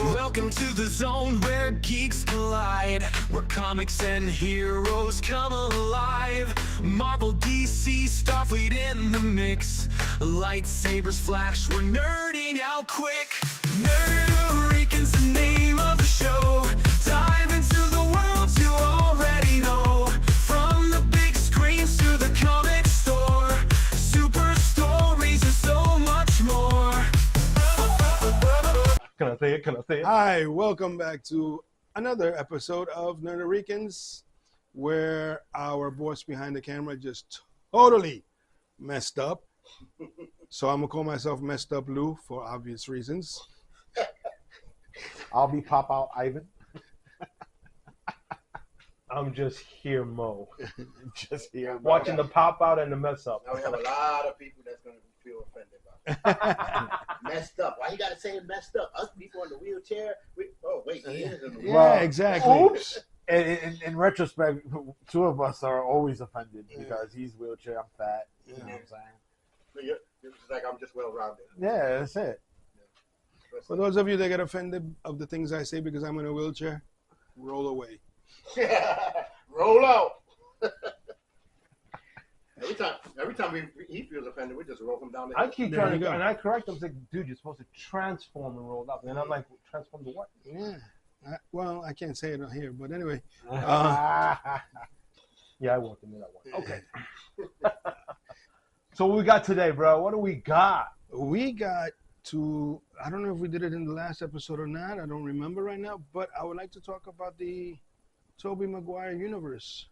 Welcome to the zone where geeks collide, where comics and heroes come alive. Marvel, DC, Starfleet in the mix. Lightsabers flash, we're nerding out quick. Rican's the name of the show. Dive into the worlds you already know. From the big screens to the comic store. Super stories and so much more. Can I say it? Can I say it? Hi, welcome back to another episode of Ricans, where our boss behind the camera just totally messed up. So I'm gonna call myself Messed Up Lou for obvious reasons. I'll be Pop Out Ivan. I'm just here, Mo. Just here. Watching the pop out and the mess up. Now we have a lot of people that's going to feel offended by it. Messed up. Why you got to say messed up? Us people in the wheelchair. Oh, wait, he is in the wheelchair. Yeah, exactly. Oops. In retrospect, two of us are always offended because he's wheelchair, I'm fat. You know what I'm saying? So it's like I'm just well-rounded. Yeah, that's it. For those of you that get offended of the things I say because I'm in a wheelchair, roll away. Roll out. Every time he feels offended, we just roll him down the hill. I keep trying to go, and I correct him, like, dude, you're supposed to transform and roll up. And I'm like, transform to what? Yeah. Well, I can't say it on here, but anyway. Yeah, I walked into that one. Okay. So what we got today, bro? What do we got? We got to, I don't know if we did it in the last episode or not. I don't remember right now, but I would like to talk about the Tobey Maguire universe.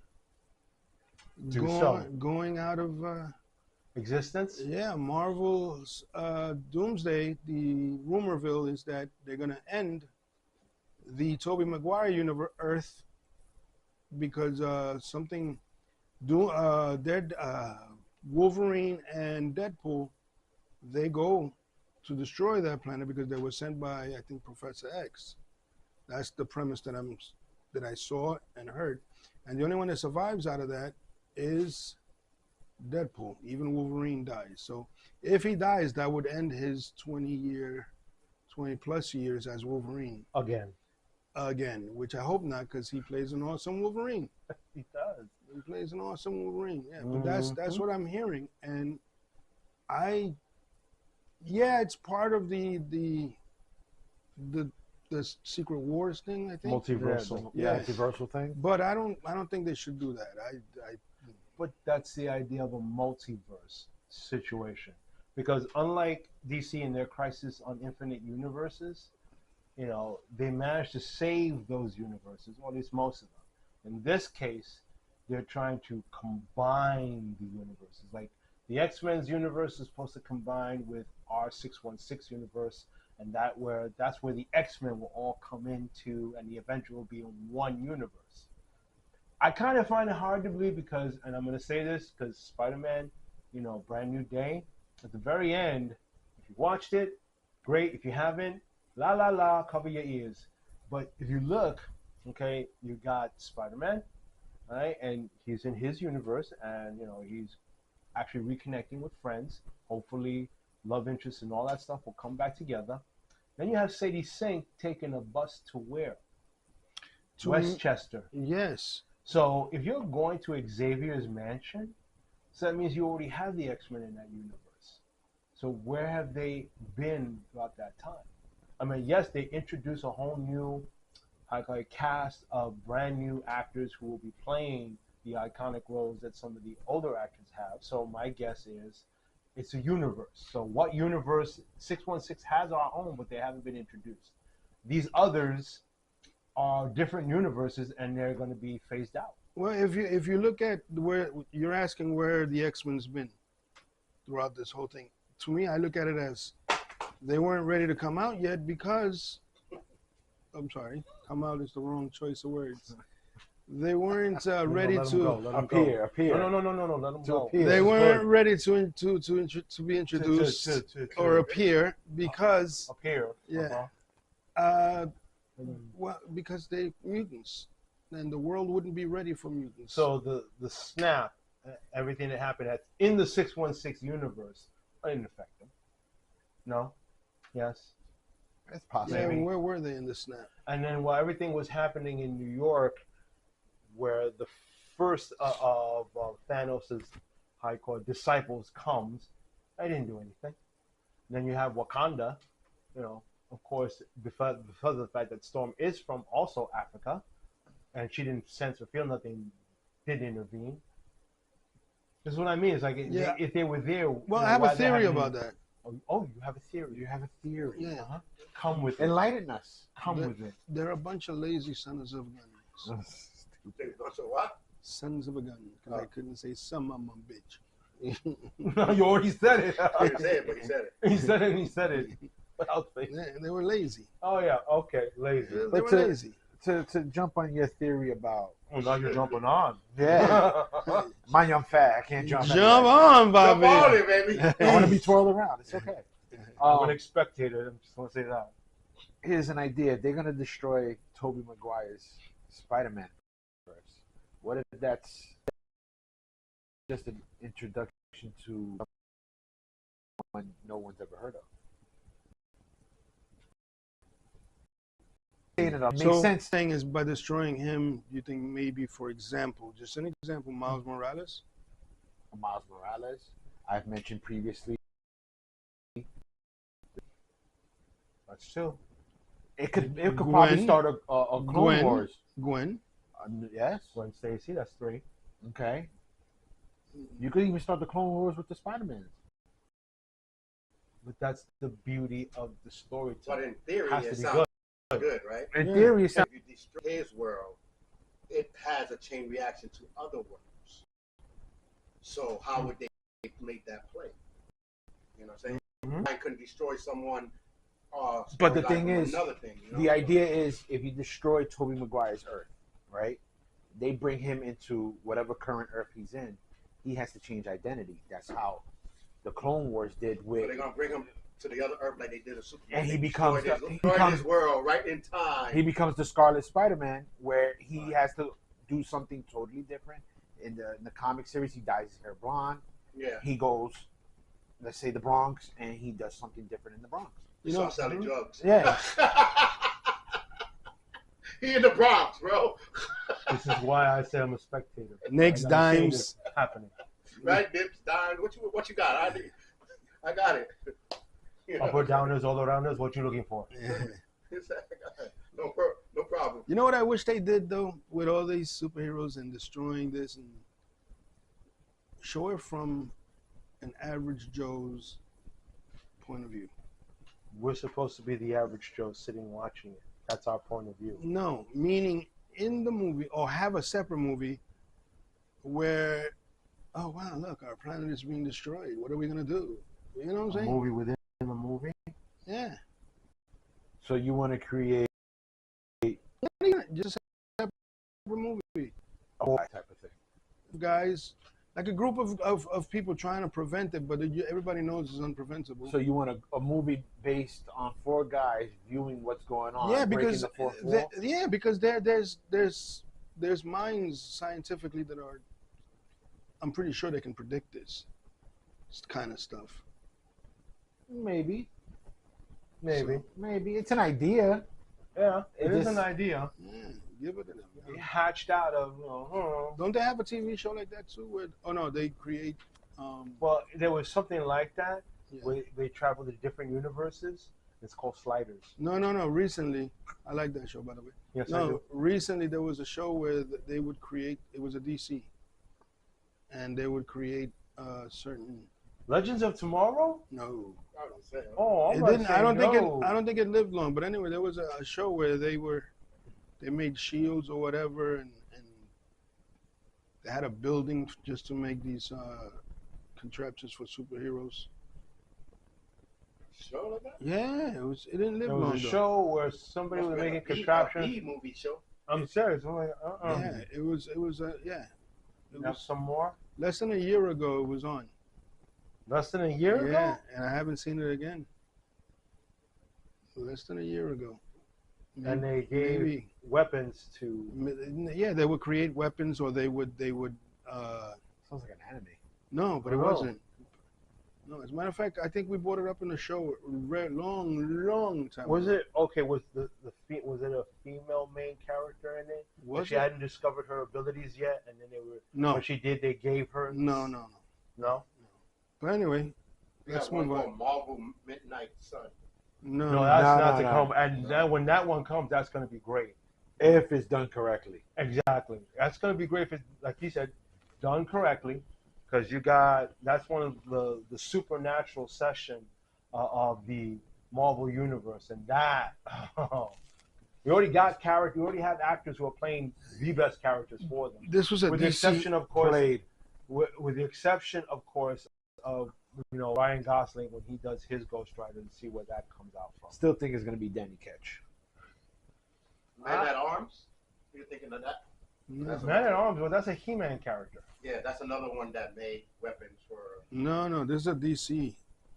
Going out of Existence? Yeah, Marvel's Doomsday. The rumorville is that they're going to end the Tobey Maguire universe Earth because Wolverine and Deadpool, they go to destroy that planet because they were sent by, I think, Professor X. That's the premise that I saw and heard, and the only one that survives out of that is Deadpool. Even Wolverine dies. So if he dies, that would end his 20 plus years as Wolverine. Again, which I hope not, because he plays an awesome Wolverine. He does. He plays an awesome Wolverine. Yeah, but that's what I'm hearing, and it's part of the Secret Wars thing, I think. Multiversal. Yeah. Multiversal thing. But I don't think they should do that. But that's the idea of a multiverse situation. Because unlike DC and their Crisis on Infinite Universes, you know, they managed to save those universes, or at least most of them. In this case, they're trying to combine the universes. Like the X-Men's universe is supposed to combine with our 616 universe, and that's where the X-Men will all come into, and the Avenger will be in one universe. I kind of find it hard to believe because, and I'm going to say this because Spider-Man, you know, Brand New Day, at the very end, if you watched it, great. If you haven't, la la la, cover your ears. But if you look, okay, you got Spider-Man, right, and he's in his universe, and you know he's actually reconnecting with friends. Hopefully, love interests and all that stuff will come back together. Then you have Sadie Sink taking a bus to where? Westchester. Yes. So if you're going to Xavier's mansion, so that means you already have the X-Men in that universe. So where have they been throughout that time? I mean, yes, they introduce a whole new cast of brand new actors who will be playing the iconic roles that some of the older actors have. So my guess is it's a universe. So what universe? 616 has our own, but they haven't been introduced. These others are different universes, and they're going to be phased out. Well, if you look at where you're asking where the X-Men's been throughout this whole thing, to me, I look at it as they weren't ready to come out yet because, I'm sorry, come out is the wrong choice of words. They weren't ready to appear. No, let them go. They weren't ready to be introduced or appear because appear. Yeah. Well, because they mutants, and the world wouldn't be ready for mutants. So the snap, everything that happened in the 616 universe, didn't affect them. No. Yes. It's possible. Yeah, Maybe. where were they in the snap? And then while everything was happening in New York, where the first of Thanos' high called disciples comes, they didn't do anything. Then you have Wakanda, of course, because of the fact that Storm is from also Africa, and she didn't sense or feel nothing, did intervene. This is what I mean. It's like if they were there. Well, I have a theory about that. Oh, you have a theory. You have a theory. Yeah. Uh-huh. Come with it. Enlighten us. Come with it. They're a bunch of lazy sons of guns. So what? Sons of a gun. Because I couldn't say some of my bitch. No, you already said it. He didn't say it, but he said it. He said it. And he said it. Without face. Yeah, they were lazy. Oh yeah. Okay. Lazy. They But were lazy. To jump on your theory about Oh, now you're jumping on. yeah, mind you, I'm fat. I can't jump. Jump on, Jump on Bobby. it, baby. I want to be twirled around. It's okay. I'm an spectator. I'm just gonna say that. Here's an idea. They're gonna destroy Tobey Maguire's Spider-Man first. What if that's just an introduction to someone no one's ever heard of? Makes So, sense. thing is, by destroying him, you think maybe, for example, just an example, Miles Morales? Miles Morales, I've mentioned previously. That's true. It could Gwen. probably start a Clone Gwen. Wars. Gwen? Yes. Gwen Stacy. That's 3. Okay. You could even start the Clone Wars with the Spider-Man. But that's the beauty of the But storytelling. in theory, Has it to be sounds good, right? In Yeah. theory, it sounds If you destroy his world, it has a chain reaction to other worlds. So how would they make that play? You know what I'm saying? Mhm. I couldn't destroy someone. But the storyline thing from is, another thing. You know? the idea is if you destroy Tobey Maguire's Earth, right? They bring him into whatever current Earth he's in. He has to change identity. That's how the Clone Wars did So with. they're gonna bring him to the other Earth like they did a Superman. And he They becomes destroyed the- he his, destroyed becomes- his world right in time. He becomes the Scarlet Spider-Man, where he has to do something totally different. In the comic series, he dyes his hair blonde. Yeah. He goes, let's say, the Bronx, and he does something different in the Bronx. You You know, know- selling drugs. Yeah. He in the Bronx, bro. This is why I say I'm a spectator. Next I gotta see dimes. this happening. Right, dips, dimes. What you got? I got it. You know? Upper downers, all around us. What you looking for? No problem. You know what I wish they did, though, with all these superheroes and destroying this? And show it from an average Joe's point of view. We're supposed to be the average Joe sitting watching it. That's our point of view. No, meaning in the movie, or have a separate movie where, oh wow, look, our planet is being destroyed. What are we gonna do? You know what I'm A saying? movie within a movie. Yeah, So you want to create just a separate movie, a whole type of thing. guys. Like a group of people trying to prevent it, but everybody knows it's unpreventable. So you want a movie based on 4 guys viewing what's going on. Yeah, breaking because the fourth wall? because there's minds scientifically that are, I'm pretty sure they can predict this kind of stuff. Maybe Maybe. maybe it's an idea. Yeah, It it is just- an idea. Yeah, give it to them. It hatched out of. Don't they have a TV show like that too? Where, oh no, they create. Well, there was something like that Yeah. where they travel to different universes. It's called Sliders. No. Recently, I like that show, by the way. Yes, I No, do. recently there was a show where they would create. It was a DC, and they would create certain. Legends of Tomorrow. I No, was saying. Oh, I'm it about to didn't. say I don't think it. no. I don't think it lived long. But anyway, there was a show where they made shields or whatever, and they had a building just to make these contraptions for superheroes. Show like that? Yeah, it didn't live There long. was a though. show where somebody was making contraptions. B movie show. I'm serious. I'm like, Yeah, it was yeah. It Now was some more. less than a year ago. It was on. Less than a year Yeah, ago. and I haven't seen it again. Less than a year ago. And they gave Maybe. weapons to. Yeah, they would create weapons, or they would. Sounds like an anime. No, but it Oh. wasn't. No, as a matter of fact, I think we brought it up in the show long time Was ago. it okay? Was was it a female main character in it? Was She it? hadn't discovered her abilities yet, and then they were No. when she did, they gave her No. no. But anyway, We let's got one move on. called Marvel Midnight Sun. No, No, that's No, not no, to no. come. And then when that one comes, that's going to be great. If it's done correctly. Exactly. That's going to be great if it's, like you said, done correctly, because you got that's one of the supernatural session of the Marvel universe, and that we already got characters. We already have actors who are playing the best characters for them. this was a With the DC. exception, of course, Played. with the exception, of course, of Ryan Gosling when he does his Ghost Rider and see where that comes out from. Still think it's gonna be Danny Ketch. Man at Arms. You're thinking of that? No, Man at Arms, well, that's a He-Man character. Yeah, that's another one that made weapons for. no, this is a DC.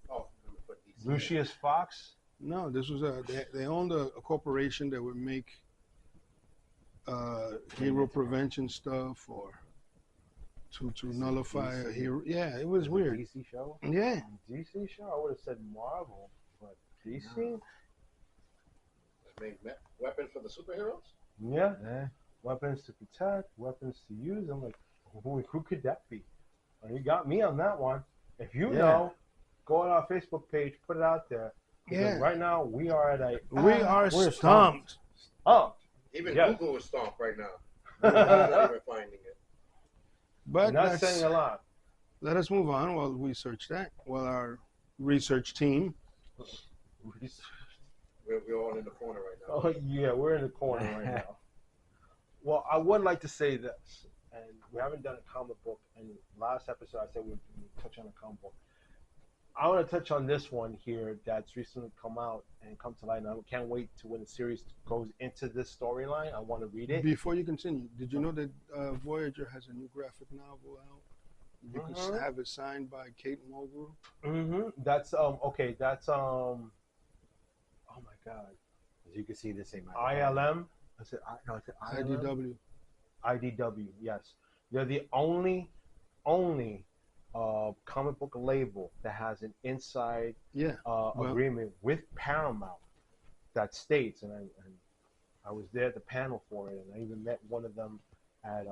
Oh, let me put these. Lucius Fox. No, this was they owned a corporation that would make hero prevention stuff or to nullify a hero. Yeah, it was weird. DC show. Yeah, DC show, I would have said Marvel, but DC, Made weapons for the superheroes. yeah, Yeah. weapons to protect, weapons to use. I'm like, who could that be? Well, you got me on that one. If you Yeah. know, go on our Facebook page, put it out there. Because yeah. right now we are at a We are we're stumped. Oh, Even Yeah. Google is stomped right now. I'm not even finding it. But not let's, saying a lot. let us move on while we search that. While our research team. We're all in the corner right now. Oh yeah, we're in the corner right now. Well, I would like to say this, and we haven't done a comic book. And last episode, I said we'd touch on a comic book. I want to touch on this one here that's recently come out and come to light. And I can't wait to when the series goes into this storyline. I want to read it. Before you continue, did you know that Voyager has a new graphic novel out? You can Mhm. have it signed by Kate Mulgrew. That's okay. That's oh my god. As you can see, this ain't my ILM. Is it no? Is it ILM? IDW. IDW. Yes, they're the only comic book label that has an inside Yeah. agreement with Paramount that states, and I was there at the panel for it, and I even met one of them at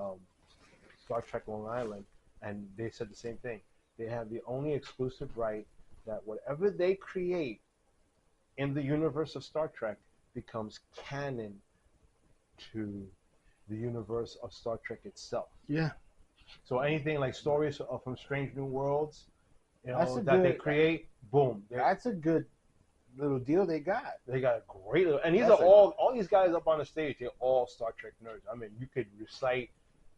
Star Trek Long Island, and they said the same thing. They have the only exclusive right that whatever they create in the universe of Star Trek becomes canon to the universe of Star Trek itself. Yeah. So anything like stories from Strange New Worlds, That's a that they good- create, boom, That's a good little deal they got. they got a great. And these That's are all these guys up on the stage. They're all Star Trek nerds. I mean, you could recite,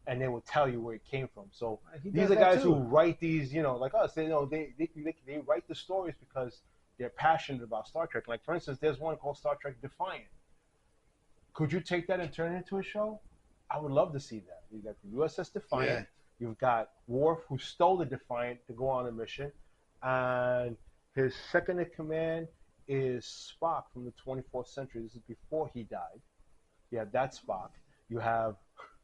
and they will tell you where it came from. So He these does are that guys too. who write these, like us. They write the stories because they're passionate about Star Trek. Like for instance, there's one called Star Trek Defiant. Could you take that and turn it into a show? I would love to see that. You got the USS Defiant. Yeah. You've got Worf, who stole the Defiant to go on a mission, and his second in command is Spock from the 24th century. This is before he died. You have that Spock. You have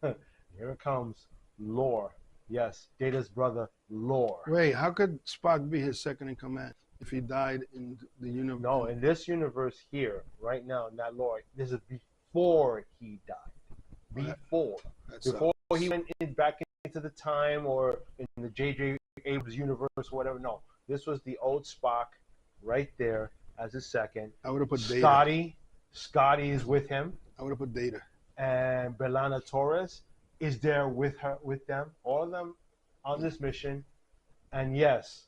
here it comes, Lore. Yes, Data's brother, Lore. Wait, how could Spock be his second in command if he died in the universe? No, in this universe here, right now, not Lore. This is before he died. Before. That's Before he went back into the time or in the J.J. Abrams universe or whatever. No, this was the old Spock right there as a second. I would have put Data. Scotty is with him, I would have put Data. and Belana Torres is there with them, all of them on this mission. And yes,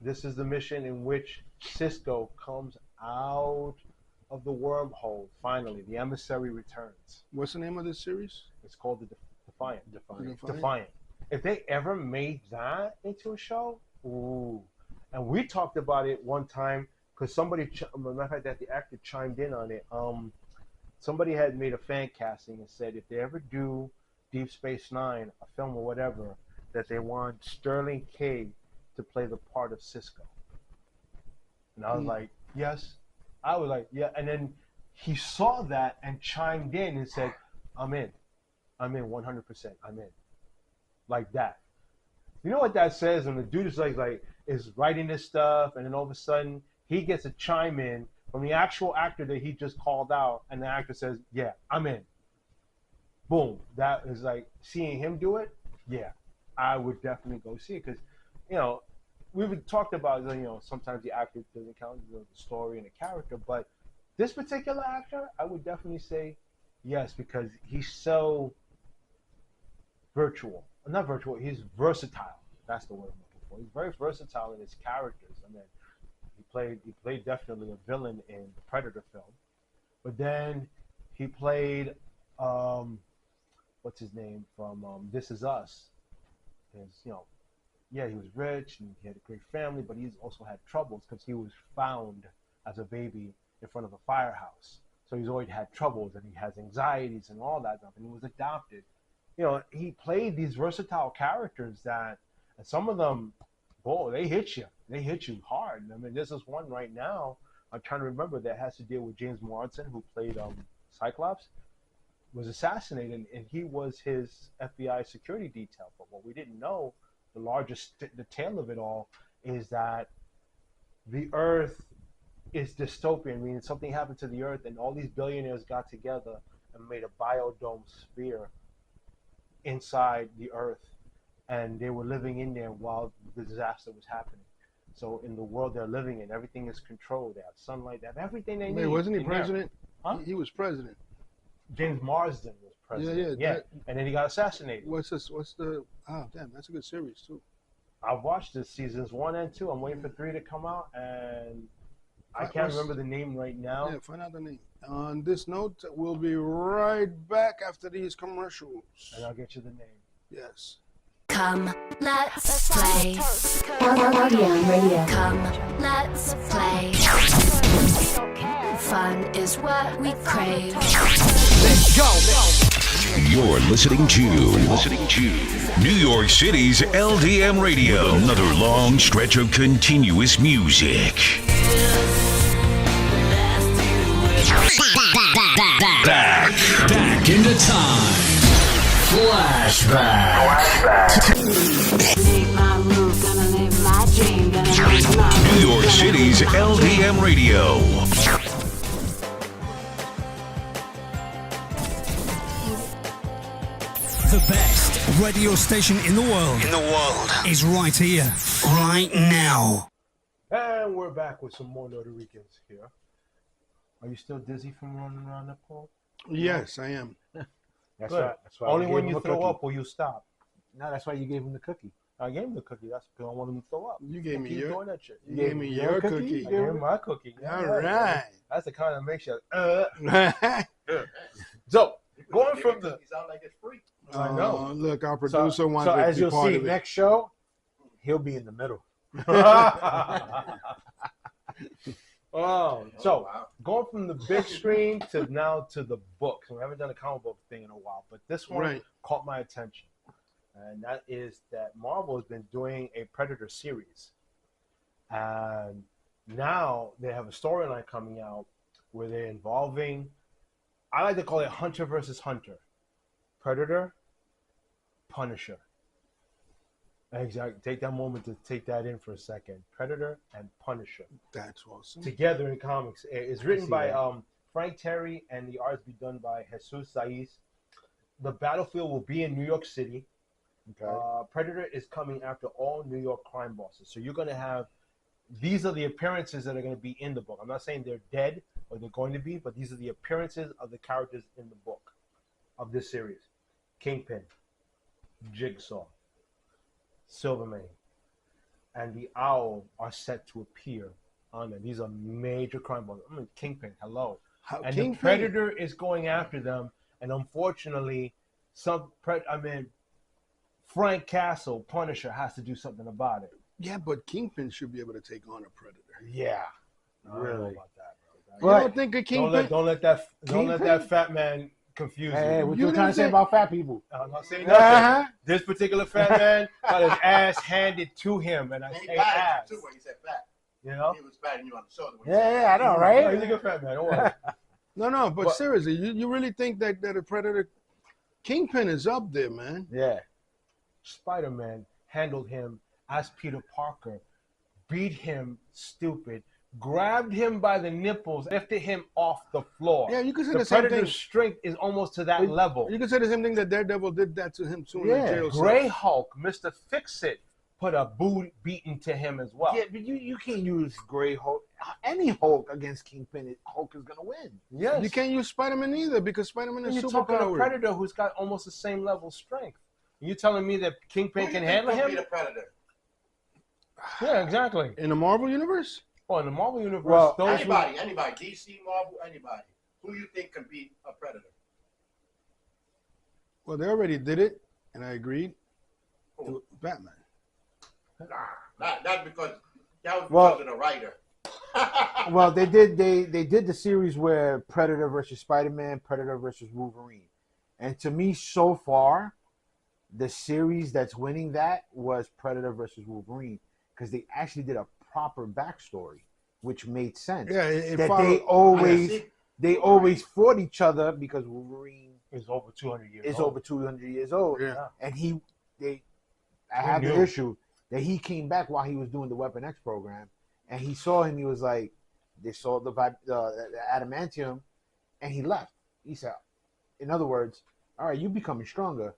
this is the mission in which Cisco comes out of the wormhole. Finally, the emissary returns. What's the name of this series? It's called the Defiant. Defiant. Defiant. If they ever made that into a show, ooh. And we talked about it one time because somebody, matter of fact, that the actor chimed in on it. Somebody had made a fan casting and said if they ever do Deep Space Nine, a film or whatever, that they want Sterling K to play the part of Cisco. And I was like, yes. I was like, yeah. And then he saw that and chimed in and said, I'm in 100%. I'm in. Like that. You know what that says? And the dude is like, is writing this stuff, and then all of a sudden he gets a chime in from the actual actor that he just called out, and the actor says, "Yeah, I'm in." Boom. That is like seeing him do it. Yeah, I would definitely go see it because, you know, we've talked about, you know, sometimes the actor doesn't count, the story and the character, but this particular actor, I would definitely say yes, because he's so not virtual, he's versatile. That's the word I'm looking for. He's very versatile in his characters. I mean, he played definitely a villain in the Predator film, but then he played what's his name from This Is Us. His, you know, yeah, he was rich and he had a great family, but he's also had troubles because he was found as a baby in front of a firehouse. So he's always had troubles and he has anxieties and all that stuff. And he was adopted. You know, he played these versatile characters that, and some of them, boy, they hit you. They hit you hard. I mean, this is one right now I'm trying to remember that has to deal with James Marsden, who played Cyclops, was assassinated, and he was his FBI security detail. But what we didn't know, the tale of it all, is that the Earth is dystopian, meaning something happened to the Earth, and all these billionaires got together and made a biodome sphere inside the Earth, and they were living in there while the disaster was happening. So in the world they're living in, everything is controlled. They have sunlight. They have everything they need. Wait, wasn't he president? Huh? He was president. James Marsden was president. Yeah. And then he got assassinated. What's the? Oh, damn, that's a good series too. I've watched this seasons 1 and 2. I'm waiting for 3 to come out, and I can't remember the name right now. Yeah, find out the name. On this note, we'll be right back after these commercials. And I'll get you the name. Yes. Come, let's play. LDM Radio. Come, let's play. Fun is what we crave. Let's go. You're listening to New York City's LDM Radio. Another long stretch of continuous music. Back into time. Flashback. New York City's LDM Radio. The best radio station in the world is right here, right now. And we're back with some more Puerto Ricans here. Are you still dizzy from running around that pole? Yes, I am. That's Good. right. That's why Only we when gave you him a throw cookie. up will you stop. No, that's why you gave him the cookie. I gave him the cookie. That's because I want him to throw up. You gave me Keep your. doing that shit. You gave me your cookie. I gave him my cookie. All right. That's the kind that makes you. So going from the. He's out like it's free. I know. Look, our producer wants So to as be you'll part see of it. next show, he'll be in the middle. Oh, so wow. going from the big screen to now to the books. We haven't done a comic book thing in a while, but this one Right. caught my attention, and that is that Marvel has been doing a Predator series, and now they have a storyline coming out where they're involving. I like to call it Hunter versus Hunter, Predator, Punisher. Exactly. Take that moment to take that in for a second. Predator and Punisher That's awesome. together in comics. It's written see by that. Frank Terry, and the art's be done by Jesus Saiz. The battlefield will be in New York City. Okay. Predator is coming after all New York crime bosses. So you're going to have, these are the appearances that are going to be in the book. I'm not saying they're dead or they're going to be, but these are the appearances of the characters in the book of this series. Kingpin, Jigsaw, Silvermane, and the Owl are set to appear on there. These are major crime bosses. I mean, Kingpin, hello. And Kingpin. the Predator is going after them, and unfortunately, Frank Castle, Punisher, has to do something about it. Yeah, but Kingpin should be able to take on a Predator. Yeah, I don't know Really? about that, bro. You Right. don't think a Don't Kingpin? let that Kingpin? fat man confuse Hey, you. what You you trying to say didn't about fat people? I'm not saying nothing. Uh-huh. This particular fat man got his ass handed to him, and I And he say batted ass. you too when he said fat. You know? He was batting you on the shoulder. When he Yeah, said yeah, I know, right? Oh, he's a good fat man. Don't worry. No, but But- seriously, you really think that a Predator, Kingpin is up there, man? Yeah. Spider-Man handled him as Peter Parker beat him stupid, grabbed him by the nipples, lifted him off the floor. Yeah, you could say the the same Predator's thing. strength is almost to that level. You could say the same thing that Daredevil did that to him too in the jail cell. Gray Hulk, Mr. Fix-It, put a boot beating to him as well. Yeah, but you can't use Gray Hulk. Any Hulk against Kingpin, Hulk is gonna win. Yes. You can't use Spider-Man either because Spider-Man is You're talking a superpowered. Predator who's got almost the same level of strength. You telling me that Kingpin can handle Who him? be the Predator? Yeah, exactly. In the Marvel universe? Oh, in the Marvel universe, Well, those who- Anybody, DC, Marvel, anybody. Who you think can beat a Predator? Well, they already did it, and I agreed. Batman. That's because that was Well- because of the writer. Well, they did the series where Predator versus Spider-Man, Predator versus Wolverine, and to me, so far, the series that's winning that was Predator versus Wolverine because they actually did a proper backstory, which made sense. Yeah, it that followed. they always fought each other because Wolverine is over 200 years is old. over 200 years old, Yeah. and I had the knew? issue that he came back while he was doing the Weapon X program, and he saw him. He was like, they saw the adamantium, and he left. He said, in other words, all right, you becoming stronger.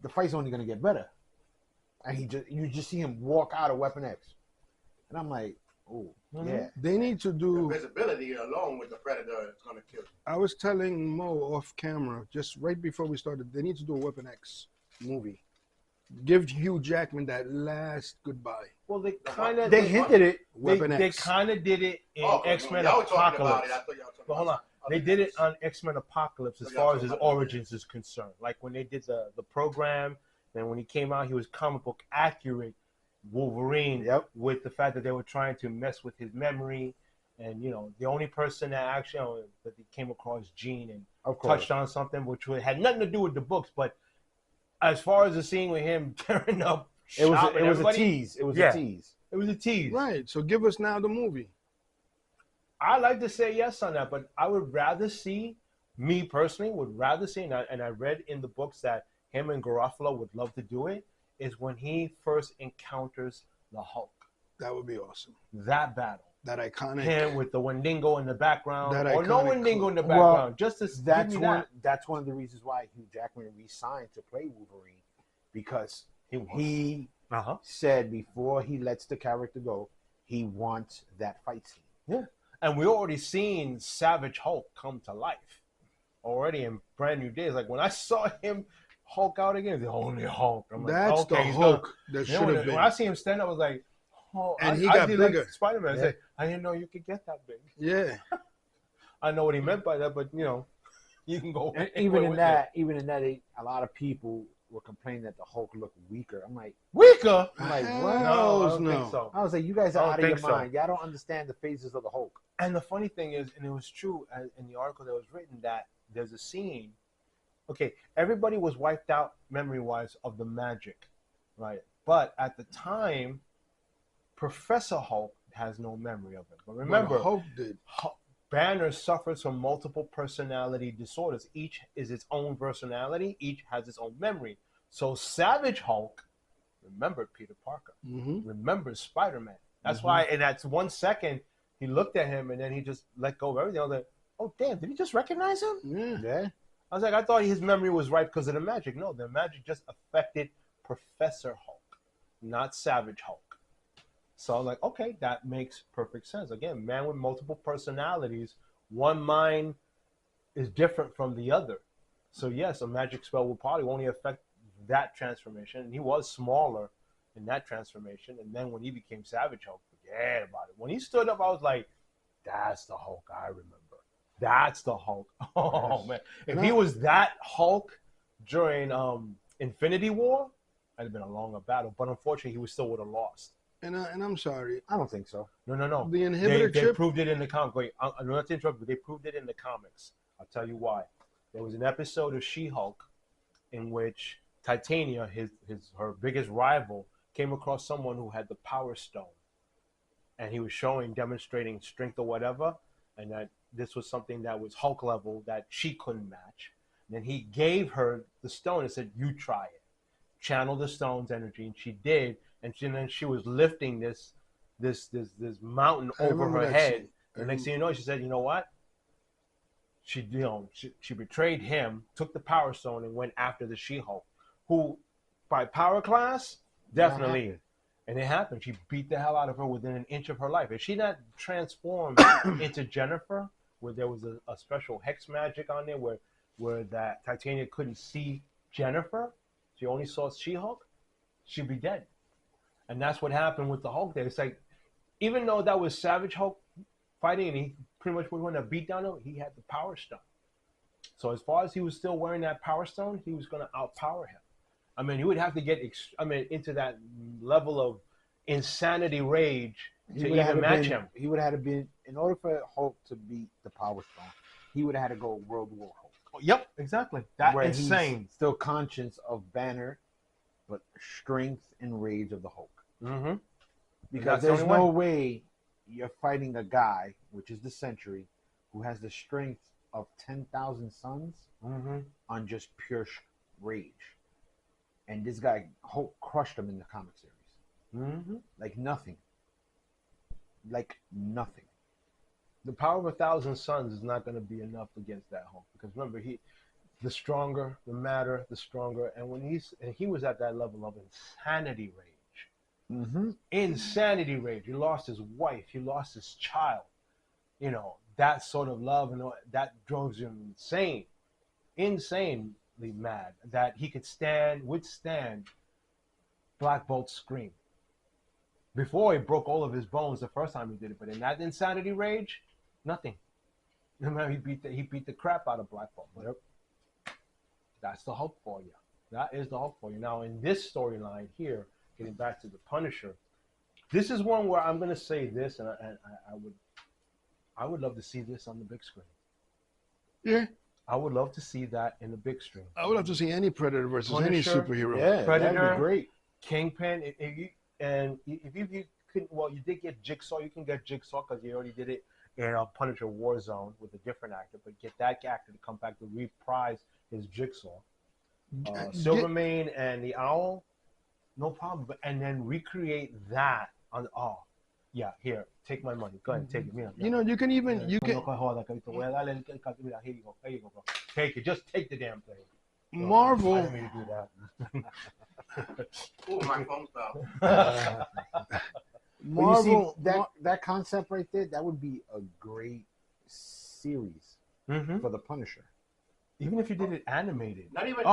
The fight's only gonna get better, and you just see him walk out of Weapon X, and I'm like, oh yeah. They need to The do. visibility alone with the Predator is going to kill you. I was telling Mo off camera, just right before we started, they need to do a Weapon X movie. Give Hugh Jackman that last goodbye. Well, they kind of They hinted it. Weapon they X. kind of did it in Oh, X-Men y'all were talking about Apocalypse. it. I thought y'all were talking But hold about on, other they did it things. on X-Men Apocalypse as So far y'all as his talking about origins is concerned. Like when they did the program, then when he came out, he was comic book accurate Wolverine. Yep. With the fact that they were trying to mess with his memory, and the only person that actually that they came across Gene and Of course. touched on something which had nothing to do with the books, but as far as the scene with him tearing up, It was shot with a everybody, tease. It was Yeah. a tease. It was a tease. Right. So give us now the movie. I like to say yes on that, but I would rather see, me personally, would rather see, and I read in the books that him and Garofalo would love to do it, is when he first encounters the Hulk. That would be awesome. That battle. That iconic. Him with the Wendigo in the background, That or no iconic Wendigo in the Well, background, just to That's give me one. That's one of the reasons why Hugh Jackman re-signed to play Wolverine, because he that. Uh-huh. said before he lets the character go, he wants that fight scene. Yeah. And we already seen Savage Hulk come to life already in Brand New Days. Like when I saw him Hulk out again, the only Hulk. I'm like, That's okay, the he's Hulk gonna- that You know, should when, have been. when I see him stand up, I was like, oh, And he I got did bigger. Like Spider-Man. Yeah. I said, I didn't know you could get that big. Yeah. I know what he meant by that, but you can go. And anywhere with it. even in that, a lot of people were complaining that the Hulk looked weaker. I'm like, Weaker. I'm like, Hell what? No, I Hells don't no. think so. I was like, you guys I are don't out of your think so. mind. Y'all don't understand the phases of the Hulk. And the funny thing is, and it was true in the article that was written, that there's a scene. Okay, everybody was wiped out memory-wise of the magic, right? But at the time, Professor Hulk has no memory of it. But remember, But Hulk did. Banner suffers from multiple personality disorders. Each is its own personality. Each has its own memory. So Savage Hulk remembered Peter Parker, Mm-hmm. remembers Spider-Man. That's why in that 1 second, he looked at him and then he just let go of everything. I was like, oh, damn, did he just recognize him? Yeah. Yeah. I was like, I thought his memory was right because of the magic. No, the magic just affected Professor Hulk, not Savage Hulk. So I'm like, okay, that makes perfect sense. Again, man with multiple personalities, one mind is different from the other. So yes, a magic spell will probably only affect that transformation. And he was smaller in that transformation. And then when he became Savage Hulk, forget about it. When he stood up, I was like, that's the Hulk I remember. That's the Hulk. Oh, Yes. man. If he was that Hulk during Infinity War, it'd have been a longer battle. But unfortunately, he still would have lost. And I'm sorry. I don't think so. No. The They inhibitor chip. proved it in the comic. Wait, I'm not to interrupt, but they proved it in the comics. I'll tell you why. There was an episode of She-Hulk in which Titania, her biggest rival, came across someone who had the Power Stone, and he was demonstrating strength or whatever, and that this was something that was Hulk level that she couldn't match. And then he gave her the stone and said, "You try it. Channel the stone's energy," and she did. And then she was lifting this this mountain I over remember her that head. scene. The next thing you know, she said, "You know what?" She betrayed him, took the Power Stone, and went after the She-Hulk, who, by power class, definitely. And it happened. She beat the hell out of her within an inch of her life. If she not transformed into Jennifer, where there was a special hex magic on there, where that Titania couldn't see Jennifer, she only saw She-Hulk, she'd be dead. And that's what happened with the Hulk there. It's like, even though that was Savage Hulk fighting, and he pretty much was going to beat down him, he had the Power Stone. So as far as he was still wearing that Power Stone, he was going to outpower him. I mean, you would have to get into that level of insanity rage to even match him. He would have had to be, in order for Hulk to beat the Power Stone, he would have had to go World War Hulk. Oh, yep, exactly. That's insane. He's still conscious of Banner, but strength and rage of the Hulk. Mm-hmm. Because there's no way you're fighting a guy, which is the Sentry, who has the strength of 10,000 suns on just pure rage. And this guy, Hulk, crushed him in the comic series. Like nothing. Like nothing. The power of 1,000 suns is not going to be enough against that Hulk, because remember, the stronger, the madder, the stronger. And when he was at that level of insanity rage, insanity rage. He lost his wife. He lost his child. You know, that sort of love, and that drove him insane, insanely mad, that he could withstand Black Bolt's scream. Before, he broke all of his bones the first time he did it, but in that insanity rage, nothing. Remember, he beat the crap out of Black Bolt. Yep. That's the Hulk for you. That is the Hulk for you. Now, in this storyline here, getting back to the Punisher, this is one where I'm going to say this, and I would love to see this on the big screen. Yeah. I would love to see that in the big screen. I would love to see any Predator versus any Punisher, superhero. Yeah, Predator, that'd be great. Kingpin. If you couldn't, well, you did get Jigsaw. You can get Jigsaw because you already did it in Punisher Warzone with a different actor. But get that actor to come back to reprise his Jigsaw. Silvermane and the Owl, no problem. And then recreate that on. Oh, yeah. Here, take my money. Go ahead, take it. Mira, you know, you can even here you go. Here you go, bro. Take it. Just take the damn thing. Marvel. I didn't mean to do that. Oh, my phone fell. Marvel. But you see, that concept right there, that would be a great series for the Punisher. Even if you did it animated. Not even.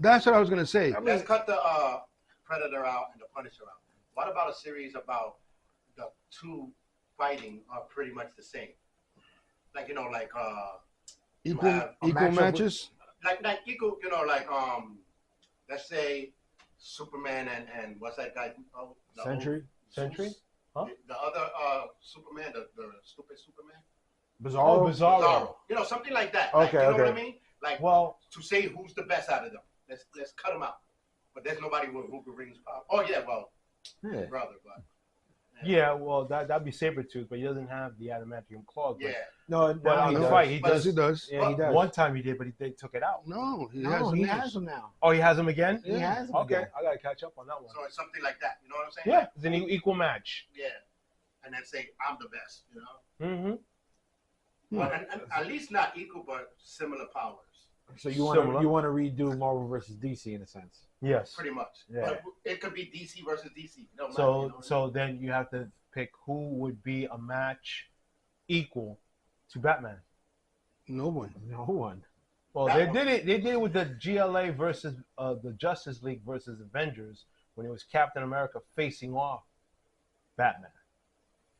That's what I was gonna say. Let's cut the Predator out and the Punisher out. What about a series about the two fighting are pretty much the same? Like, you know, like Equal matches. Like equal, you know, like let's say Superman and what's that guy? Sentry? Huh? The other Superman, the stupid Superman. Bizarro. Bizarro. You know, something like that. Like, Okay, you know what I mean? Like, well, to say who's the best out of them. Let's cut them out. But there's nobody who brings power. Oh yeah, well, his brother, but yeah, well, that'd be Sabretooth, but he doesn't have the adamantium claws. yeah. But on the fight, he does. He does. Yeah, he does. One time he did, but they took it out. No, he has them now. Oh, he has them again? He has them Okay, again. I gotta catch up on that one. So it's something like that. You know what I'm saying? Yeah, it's an equal match. Yeah. And then say I'm the best. You know. Mm-hmm. And at least not equal, but similar powers. So you want to redo Marvel versus DC in a sense? Yes. Pretty much. Yeah. But it could be DC versus DC. So then you have to pick who would be a match equal to Batman. No one. Well, they did it with the GLA versus the Justice League versus Avengers when it was Captain America facing off Batman.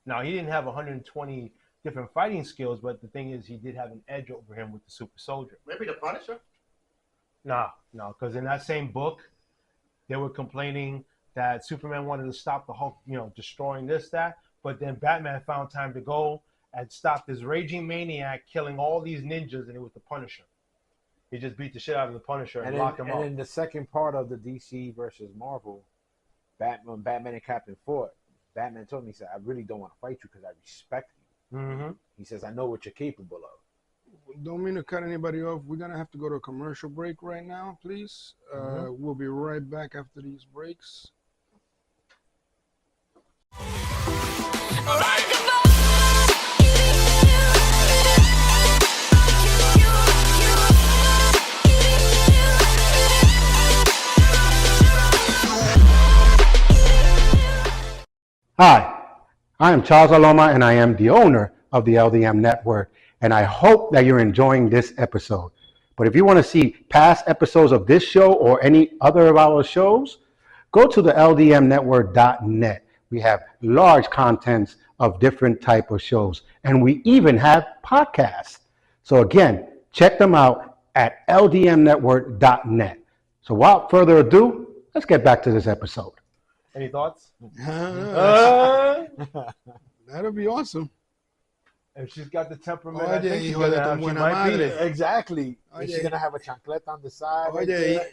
Now, he didn't have 120 different fighting skills, but the thing is, he did have an edge over him with the Super Soldier. Maybe the Punisher? No, because in that same book, they were complaining that Superman wanted to stop the Hulk, destroying this, that, but then Batman found time to go and stop this raging maniac killing all these ninjas, and it was the Punisher. He just beat the shit out of the Punisher and locked him up. And in the second part of the DC versus Marvel, Batman and Captain fought, Batman told me, he said, I really don't want to fight you because I respect you. Mm-hmm. He says, I know what you're capable of. Don't mean to cut anybody off. We're gonna have to go to a commercial break right now, please. We'll be right back after these breaks. Hi, I am Charles Aloma, and I am the owner of the LDM Network, and I hope that you're enjoying this episode. But if you want to see past episodes of this show or any other of our shows, go to the ldmnetwork.net. We have large contents of different type of shows, and we even have podcasts. So again, check them out at ldmnetwork.net. So without further ado, let's get back to this episode. Any thoughts? That'll be awesome. If she's got the temperament, Oye, I think she's hijo de gonna tu have, she buena might beat madre. it. Exactly. Oye. Is she gonna have a chancleta on the side? right Oye, there?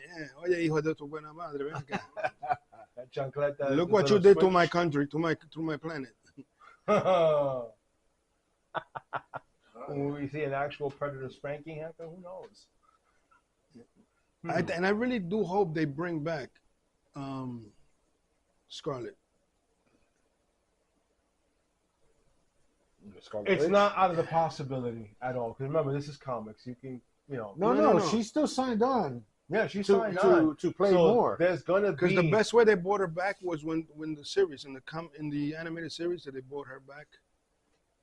oye, hijo de tu buena madre. Ven acá. That chancleta, Look the what you little did to my switch. country, to my planet. Will we see an actual predator spanking happen? Who knows? And I really do hope they bring back Scarlet. Scarlet It's Witch? not out of the possibility at all. Because remember, this is comics. You can, No, No. she's still signed on yeah, she's to, signed on. to play So more. there's gonna Because be the best way they brought her back was when the series in the animated series that they brought her back,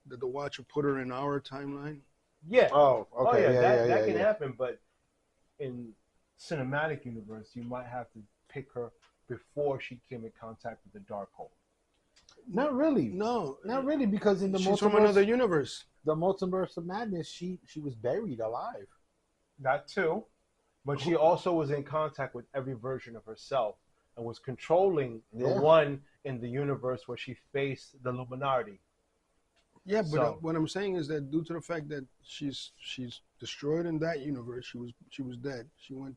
that the Watcher put her in our timeline. yeah. Oh, okay. Oh yeah, that yeah, can yeah. happen. But in cinematic universe, you might have to pick her before she came in contact with the Darkhold. Not really. No, Not really, because in the she's from another universe. the multiverse of madness, she was buried alive. That too, but she also was in contact with every version of herself and was controlling the Yeah. one in the universe where she faced the Illuminati. Yeah, but So- what I'm saying is that due to the fact that she's destroyed in that universe, she was dead. She went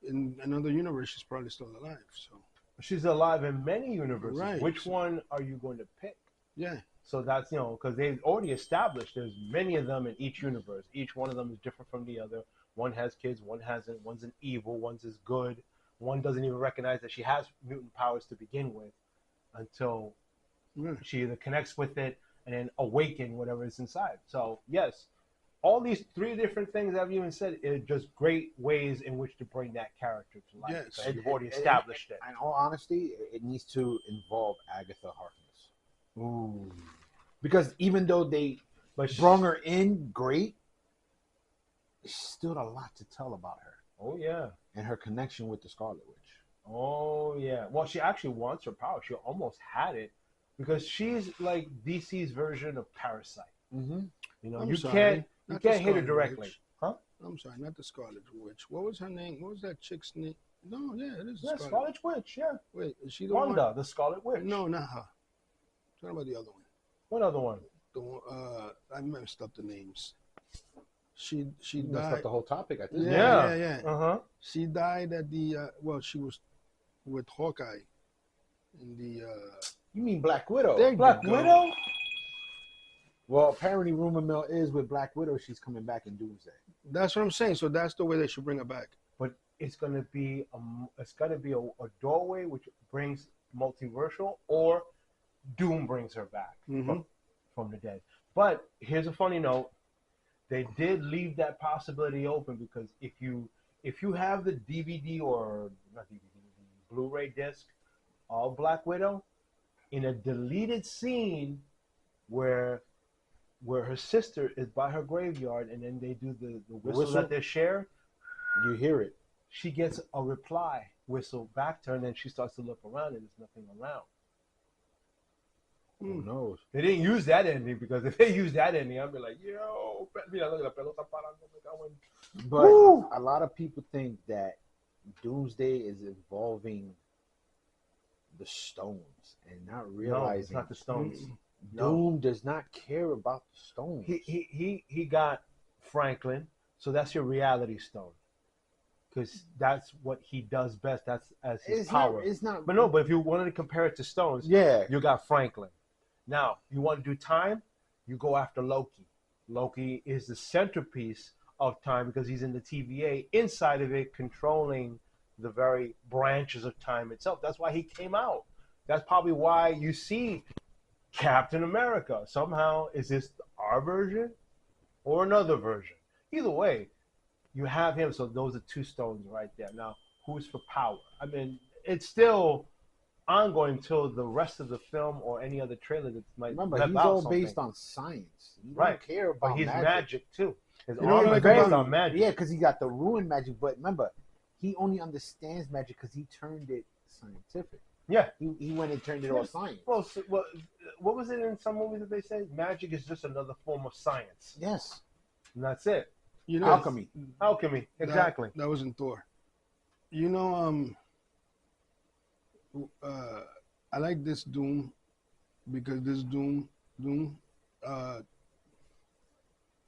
in another universe. She's probably still alive. So She's alive in many universes. Right. Which one are you going to pick? yeah, So that's, because they've already established there's many of them in each universe. Each one of them is different from the other. One has kids, one hasn't. One's an evil, one's is good. One doesn't even recognize that she has mutant powers to begin with until yeah. she either connects with it and then awaken whatever is inside. So yes, all these three different things I've even said are just great ways in which to bring that character to life. Yes. Because you've already established it. In all honesty, it needs to involve Agatha Harkness. Ooh. Because even though they But she- brung her in great, there's still a lot to tell about her Oh yeah. and her connection with the Scarlet Witch. Oh yeah. Well, she actually wants her power. She almost had it because she's like DC's version of Parasite. Mm-hmm. I'm You sorry, can't not the hit her Scarlet directly. Witch. Huh? I'm sorry, not the Scarlet Witch. What was her name? What was that chick's name? No, yeah, it is Yeah, Scarlet. Scarlet Witch. Yeah. Wait, is she the Wanda, one? the Scarlet Witch. No, not her. Talking about the other one. What other one? The one, I messed up the names. She You messed up died. the whole topic, I think. Yeah. Uh-huh. She died at the she was with Hawkeye in the You mean Black Widow? There you Black go. Widow? Well, apparently rumor mill is with Black Widow, she's coming back in Doomsday. That's what I'm saying. So that's the way they should bring her back. But it's gonna be a doorway which brings multiversal, or Doom brings her back Mhm. from the dead. But here's a funny note: they did leave that possibility open because if you have the DVD or not DVD, the Blu-ray disc of Black Widow, in a deleted scene where her sister is by her graveyard and then they do the whistle Whistle? that they share, You hear it. she gets a reply whistle back to her, and then she starts to look around, and there's nothing around. Who knows? They didn't use that ending because if they use that ending, I'd be like, yo, mira, look, la pelota parando, me cago en. But Woo! a lot of people think that Doomsday is involving the stones and not No, it's realizing not the stones. Doom does not care about the stones. He got Franklin, so that's your reality stone. Because that's what he does best. That's as his power. It's not. But no, but if you wanted to compare it to stones, Yeah. you got Franklin. Now, you want to do time, you go after Loki. Loki is the centerpiece of time because he's in the TVA, inside of it, controlling the very branches of time itself. That's why he came out. That's probably why you see Captain America. Somehow, is this our version or another version? Either way, you have him. So those are two stones right there. Now, who's for power? I mean, it's still ongoing until the rest of the film or any other trailer that might Remember, let he's out all something. based on science. He Right. don't care But about he's magic too. His You know what armor I is like based about on magic. Yeah, because he got the ruin magic. But remember, he only understands magic because he turned it scientific. Yeah. He went and turned it all science. Well, what was it in some movies that they say? Magic is just another form of science. Yes. And that's it. You know, Alchemy. Alchemy. Exactly. That was in Thor. You know, I like this Doom because this Doom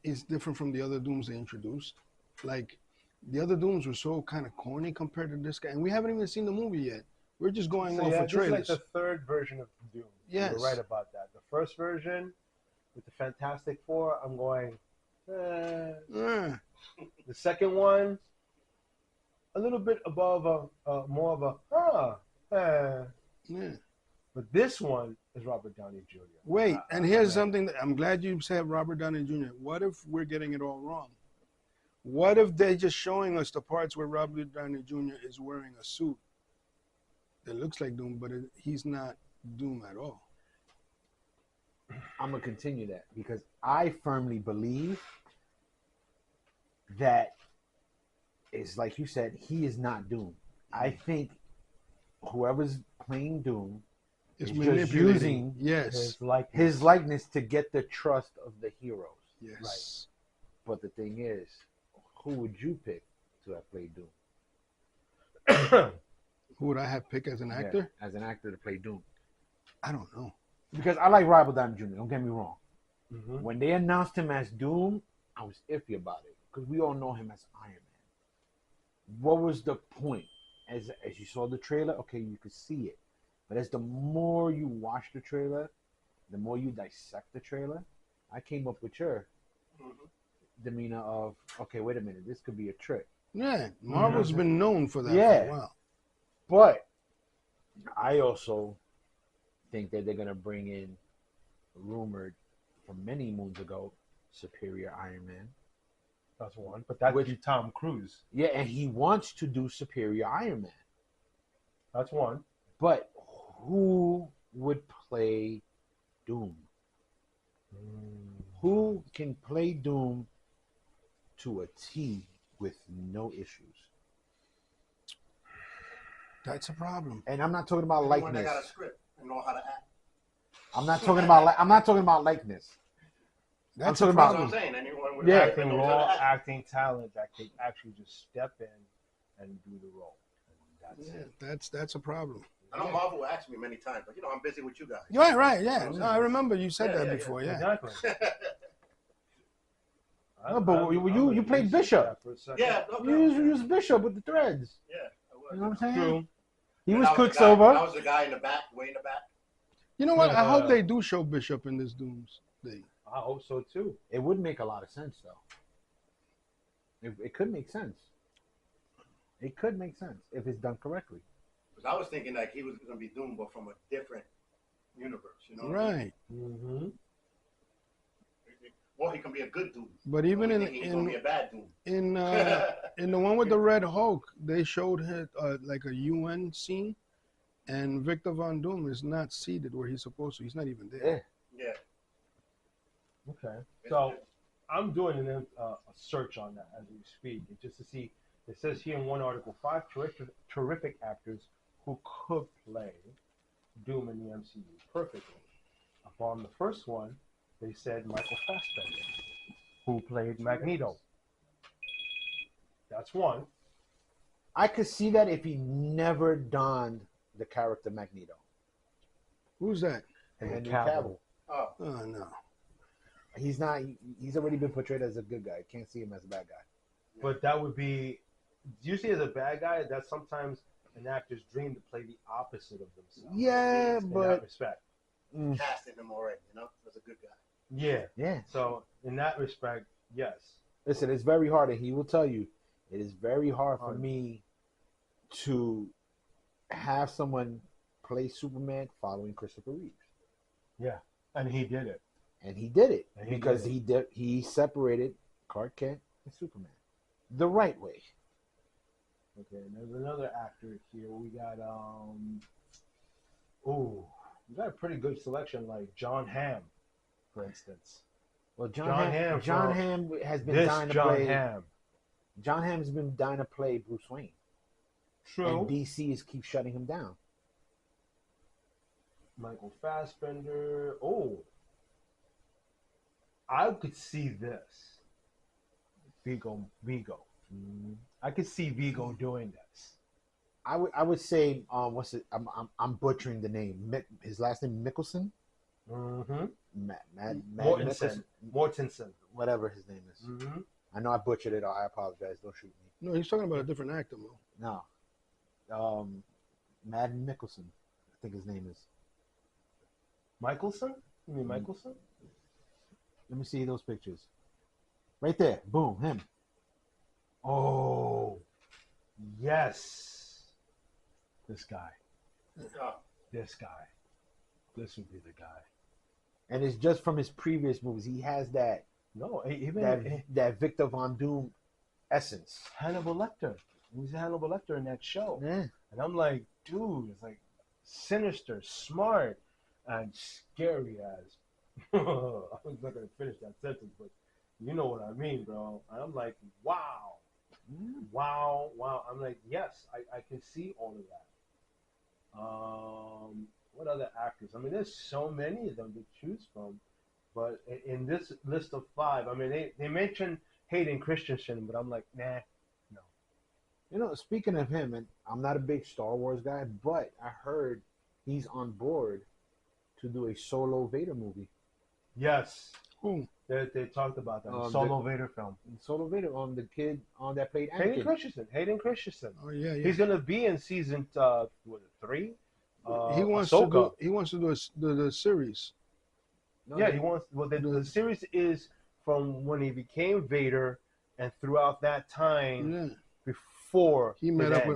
is different from the other Dooms they introduced. Like the other Dooms were so kind of corny compared to this guy, and we haven't even seen the movie yet. We're just going off of this trailers. is like the third version of Doom. Yes. You're right about that. The first version with the Fantastic Four, I'm going, The second one, a little bit above more of a, Yeah. But this one is Robert Downey Jr. Wait, and here's something that I'm glad you said Robert Downey Jr. What if we're getting it all wrong? What if they're just showing us the parts where Robert Downey Jr. is wearing a suit that looks like Doom, but he's not Doom at all? I'm gonna continue that because I firmly believe that it's like you said, he is not Doom. I think whoever's playing Doom It's is just manipulating. using Yes. his likeness to get the trust of the heroes. Yes. Right. But the thing is, who would you pick to have played Doom? Who would I have picked as an actor? Yeah, as an actor to play Doom. I don't know. Because I like Robert Downey Jr., don't get me wrong. Mm-hmm. When they announced him as Doom, I was iffy about it. Because we all know him as Iron Man. What was the point? As you saw the trailer, okay, you could see it. But as the more you watch the trailer, the more you dissect the trailer, I came up with your demeanor of, okay, wait a minute, this could be a trick. Yeah, Marvel's been known for that for Yeah. a while. But I also think that they're going to bring in, rumored from many moons ago, Superior Iron Man. That's one. But that would be Tom Cruise. Yeah, and he wants to do Superior Iron Man. That's one. But who would play Doom? Who can play Doom to a T with no issues? That's a problem. And I'm not talking about Anyone likeness. that got a script and know how to act. I'm not talking about likeness. That's talking a about- That's what problem. I'm saying. Anyone with Yeah. acting Acting knows how raw to act. acting talent that could actually just step in and do the role. And that's Yeah, it. that's a problem. I know Marvel asked me many times, but I'm busy with you guys. Right. Yeah. No, I remember you said Yeah, that yeah, before. Yeah. Exactly. No, but you played Bishop. Yeah, You was Bishop with the threads. Yeah, I was. You know what I'm saying? True. He And was I the guy- Quicksilver. I was the guy in the back, way in the back. You know what? I Yeah. hope they do show Bishop in this Doomsday. I hope so too. It would make a lot of sense, though. It could make sense. It could make sense if it's done correctly. Because I was thinking like he was going to be Doom, but from a different universe. You know what I mean? Right. Mm-hmm. Or he can be a good Doom. But even Or he's going to be a bad Doom. in the one with the Red Hulk, they showed him like a UN scene, and Victor Von Doom is not seated where he's supposed to. He's not even there. Yeah. Okay. So I'm doing a search on that as we speak, just to see. It says here in one article, 5 terrific actors who could play Doom in the MCU perfectly. Upon the first one, they said Michael Fassbender, who played Magneto. That's one. I could see that if he never donned the character Magneto. Who's that? Henry Cavill. Cavill. Oh, Oh no. He's not. He's already been portrayed as a good guy. Can't see him as a bad guy. But that would be, usually as a bad guy, that's sometimes an actor's dream to play the opposite of themselves. Yeah, In but that respect. casting him already, as a good guy. Yeah. yeah. So in that respect, yes. Listen, it's very hard, and he will tell you, it is very hard for me to have someone play Superman following Christopher Reeves. Yeah. And he did it. And he did it And he because did he separated Clark Kent and Superman the right way. Okay, and there's another actor here. We got we got a pretty good selection, like John Hamm, for instance. Well, John Hamm has been This dying to John play. Hamm. John Hamm's been dying to play Bruce Wayne, True. and DC is keep shutting him down. Michael Fassbender. Oh, I could see this. Vigo. I could see Vigo doing this. I would say what's it? I'm butchering the name. His last name Mickelson. Mm-hmm. Mad Mortensen. whatever his name is. Mm-hmm. I know I butchered it. I apologize. Don't shoot me. No, he's talking about a different actor, Mo. No. Mad Mickelson, I think his name is. Michelson? You mean Michelson? Let me see those pictures. Right there. Boom. Him. Oh, yes. This guy. Yeah. This guy. This would be the guy. And it's just from his previous movies. He has that No, even that Victor Von Doom essence. Hannibal Lecter. He was Hannibal Lecter in that show. Yeah. And I'm like, dude, it's like sinister, smart, and scary as. I was not going to finish that sentence, but you know what I mean, bro. And I'm like, wow. Wow. I'm like, yes, I can see all of that. What other actors? I mean, there's so many of them to choose from. But in this list of 5, I mean, they mentioned Hayden Christensen, but I'm like, nah, no. You know, speaking of him, and I'm not a big Star Wars guy, but I heard he's on board to do a solo Vader movie. Yes. Who? They talked about that. Solo Vader film. Solo Vader on the kid on that played Anakin. Hayden Christensen. Oh yeah. He's gonna be in season 3. He wants Ahsoka. to do the series. No, Yeah, he wants. Well, the series is from when he became Vader, and throughout that time Yeah. before He met his up end.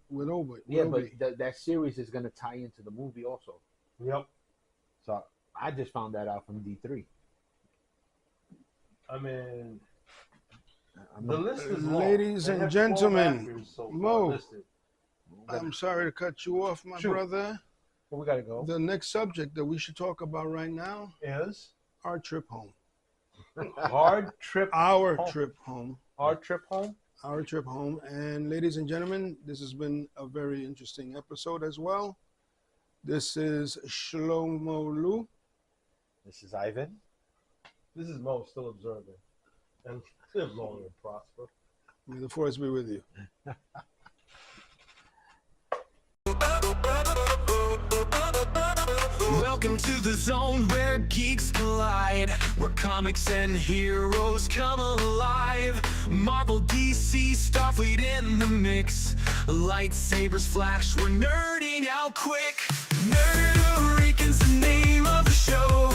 with Obi. Yeah, but that series is going to tie into the movie also. Yep. So I just found that out from D3. I mean, the list is long. Ladies They and have 12 gentlemen, actors so far Mo. listed. I'm sorry to cut you off, my Shoot. brother. Well, we gotta go. The next subject that we should talk about right now, Is our trip home. hard trip. Our home. trip home. Our trip home. Our trip home. And ladies and gentlemen, this has been a very interesting episode as well. This is Shlomo Lu. This is Ivan. This is Mo still observing, and live long and prosper. May the force be with you. Welcome to the zone where geeks collide, where comics and heroes come alive. Marvel, DC, Starfleet in the mix. Lightsabers flash, we're nerding out quick. Rican's the name of the show.